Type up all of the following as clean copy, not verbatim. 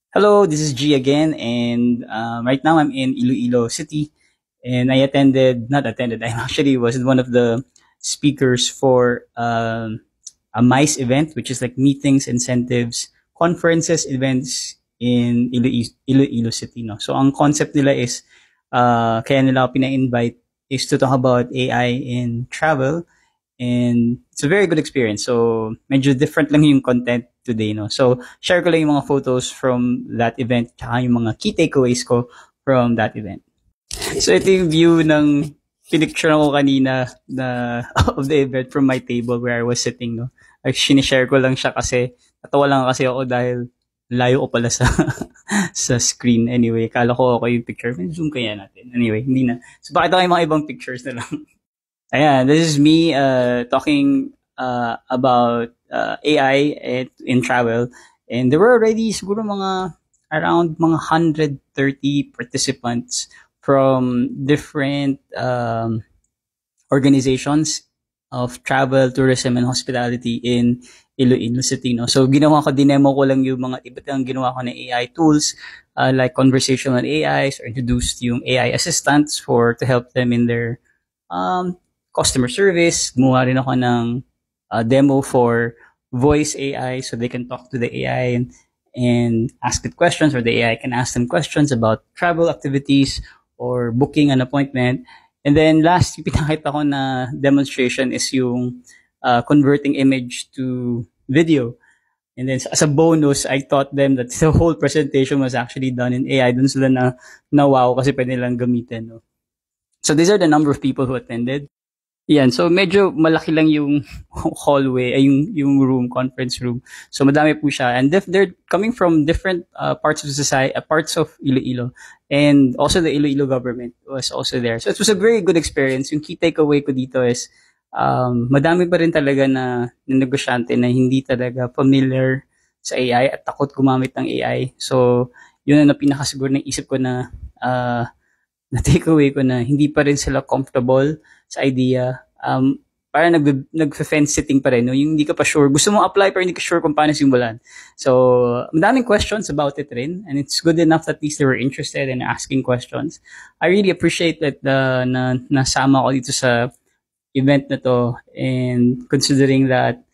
Hello, this is G again, and right now I'm in Iloilo City, and not attended, I actually was one of the speakers for a MICE event, which is like meetings, incentives, conferences, events in Iloilo City. No? So ang concept nila is, kaya nila ako pina-invite is to talk about AI in travel, and it's a very good experience. So, medyo different lang yung content today, no? So, share ko lang yung mga photos from that event tsaka yung mga key takeaways ko from that event. So, ito yung view ng pinicture ko kanina na of the event from my table where I was sitting, no? Like, sinishare ko lang siya kasi natawa lang kasi ako dahil layo ko pala sa sa screen. Anyway, kala ko okay yung picture. Zoom kaya natin. Anyway, hindi na. So, pakita ko yung mga ibang pictures na lang. Ayan, this is me talking about AI in travel. And there were already siguro mga around mga 130 participants from different organizations of travel, tourism, and hospitality in Iloilo City. No? So, ginawa ko, dinemo ko lang yung mga iba't ang ginawa ko na AI tools like conversational AIs, or introduced yung AI assistants to help them in their customer service. Gumawa rin ako ng demo for voice AI so they can talk to the AI and ask it questions, or the AI can ask them questions about travel activities or booking an appointment. And then last, yung pinakita ko na demonstration is yung converting image to video. And then as a bonus, I taught them that the whole presentation was actually done in AI. Dun sila na wow kasi pwede nilang gamitin. No? So these are the number of people who attended. Yan, so medyo malaki lang yung hallway, ay yung room, conference room. So madami po siya. And they're coming from different parts of society, parts of Iloilo. And also the Iloilo government was also there. So it was a very good experience. Yung key takeaway ko dito is, madami pa rin talaga na negosyante na hindi talaga familiar sa AI at takot gumamit ng AI. So yun na pinakasiguro na isip ko na na takeaway ko na hindi pa rin sila comfortable sa idea. Parang nag-fence sitting pa rin. No? Yung hindi ka pa sure. Gusto mo apply pero hindi ka sure kung paano simulan. So, madaming questions about it rin. And it's good enough that at least they were interested in asking questions. I really appreciate that na nasama ko dito sa event na to. And considering that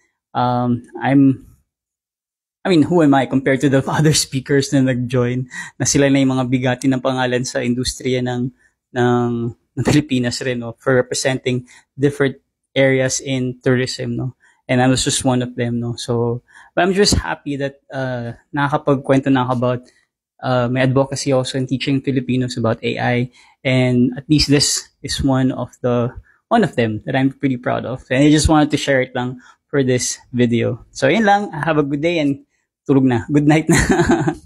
who am I compared to the other speakers na nag-join, na sila na yung mga bigati ng pangalan sa industriya ng Pilipinas rin, no, for representing different areas in tourism, no. And I was just one of them, no. So, but I'm just happy that nakakapagkwento na ako about my advocacy also in teaching Filipinos about AI, and at least this is one of them that I'm pretty proud of. And I just wanted to share it lang for this video. So, yun lang. Have a good day and tulog na. Good night na.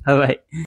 Bye-bye.